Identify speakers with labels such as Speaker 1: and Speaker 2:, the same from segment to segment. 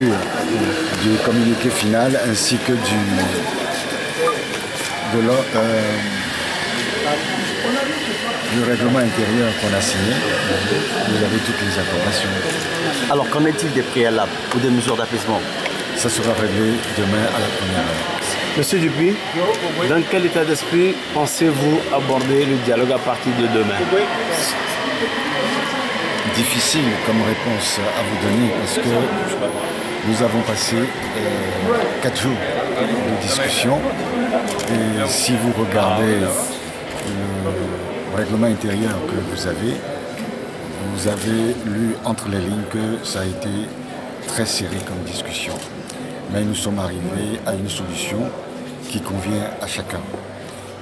Speaker 1: Du communiqué final ainsi que du règlement intérieur qu'on a signé. Vous avez toutes les informations.
Speaker 2: Alors qu'en est-il des préalables ou des mesures d'apaisement?
Speaker 1: Ça sera réglé demain à la première heure.
Speaker 3: Monsieur Dupuis, dans quel état d'esprit pensez-vous aborder le dialogue à partir de demain?
Speaker 1: Difficile comme réponse à vous donner parce que nous avons passé 4 jours de discussion et si vous regardez le règlement intérieur que vous avez lu entre les lignes que ça a été très serré comme discussion. Mais nous sommes arrivés à une solution qui convient à chacun.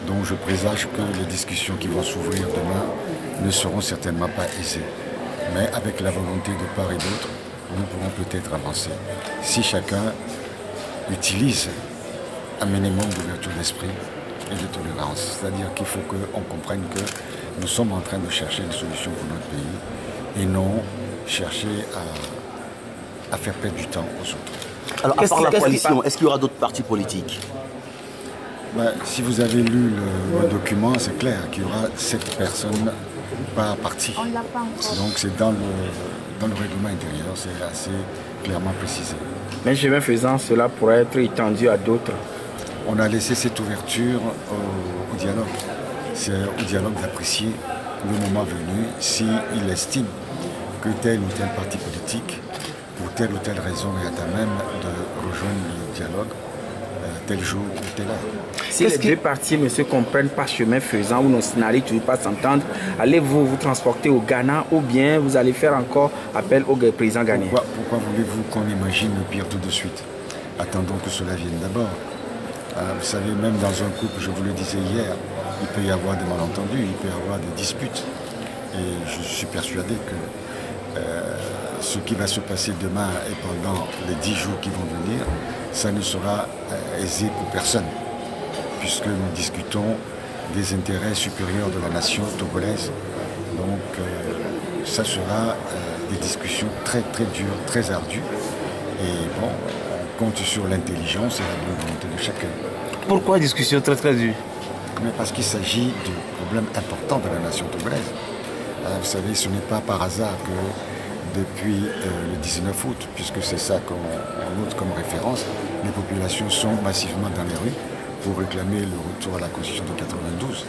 Speaker 1: Donc je présage que les discussions qui vont s'ouvrir demain ne seront certainement pas aisées. Mais avec la volonté de part et d'autre, nous pourrons peut-être avancer. Si chacun utilise un minimum d'ouverture d'esprit et de tolérance. C'est-à-dire qu'il faut qu'on comprenne que nous sommes en train de chercher une solution pour notre pays et non chercher à faire perdre du temps aux autres.
Speaker 2: Alors, à part la coalition, est-ce qu'il y aura d'autres partis politiques?
Speaker 1: Si vous avez lu le document, c'est clair qu'il y aura 7 personnes par parti. Donc c'est dans le règlement intérieur, c'est assez clairement précisé.
Speaker 3: Mais chemin faisant, cela pourrait être étendu à d'autres.
Speaker 1: On a laissé cette ouverture au dialogue. C'est au dialogue d'apprécier le moment venu s'il estime que tel ou tel parti politique, pour telle ou telle raison, est à même de rejoindre le dialogue tel jour ou telle heure.
Speaker 3: Si les deux partis ne se comprennent pas chemin faisant ou n'arrivent toujours pas à s'entendre, allez-vous vous transporter au Ghana ou bien vous allez faire encore appel au président ghanéen?
Speaker 1: Pourquoi voulez-vous qu'on imagine le pire tout de suite? Attendons que cela vienne d'abord. Vous savez, même dans un couple, je vous le disais hier, il peut y avoir des malentendus, il peut y avoir des disputes. Et je suis persuadé que ce qui va se passer demain et pendant les 10 jours qui vont venir, ça ne sera aisé pour personne, puisque nous discutons des intérêts supérieurs de la nation togolaise. Donc ça sera des discussions très très dures, très ardues. Et bon, on compte sur l'intelligence et la bonne volonté de chacun.
Speaker 3: Pourquoi discussion très très dure?
Speaker 1: Mais parce qu'il s'agit de problèmes importants de la nation togolaise. Vous savez, ce n'est pas par hasard que depuis le 19 août, puisque c'est ça qu'on note comme référence, les populations sont massivement dans les rues pour réclamer le retour à la Constitution de 92.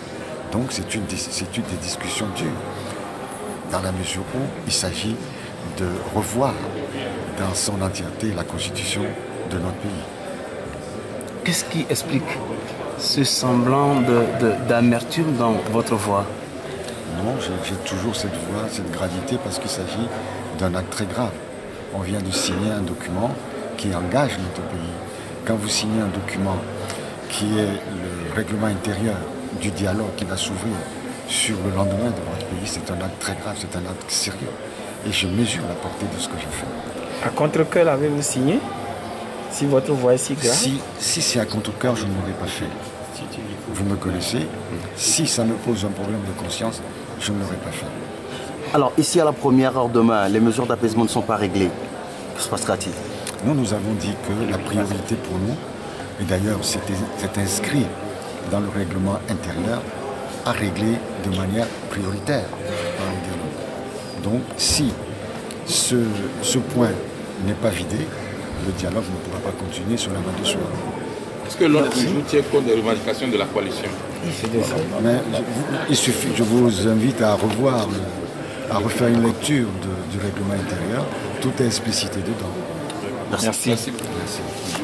Speaker 1: Donc c'est une des discussions dures, dans la mesure où il s'agit de revoir dans son entièreté la Constitution de notre pays.
Speaker 3: Qu'est-ce qui explique ce semblant d'amertume dans votre voix?
Speaker 1: Non, j'ai toujours cette voix, cette gravité, parce qu'il s'agit d'un acte très grave. On vient de signer un document qui engage notre pays. Quand vous signez un document qui est le règlement intérieur du dialogue qui va s'ouvrir sur le lendemain de votre pays, c'est un acte très grave, c'est un acte sérieux. Et je mesure la portée de ce que je fais.
Speaker 3: À contre-cœur avez-vous signé? Si votre voix est si grave?
Speaker 1: Si c'est à contre-cœur, je ne l'aurais pas fait. Vous me connaissez. Si ça me pose un problème de conscience, je ne l'aurais pas fait.
Speaker 2: Alors, ici à la première heure demain, les mesures d'apaisement ne sont pas réglées. Que se passera-t-il?
Speaker 1: Nous avons dit que la priorité pour nous, et d'ailleurs c'est inscrit dans le règlement intérieur, à régler de manière prioritaire par le dialogue. Donc, si ce point n'est pas vidé, le dialogue ne pourra pas continuer sur la base de soi.
Speaker 4: Est-ce que l'ordre du jour tient compte des revendications de la coalition?
Speaker 1: Mais il suffit, je vous invite à revoir, à refaire une lecture du règlement intérieur. Tout est explicité dedans.
Speaker 2: Merci.
Speaker 4: Merci.
Speaker 1: Merci.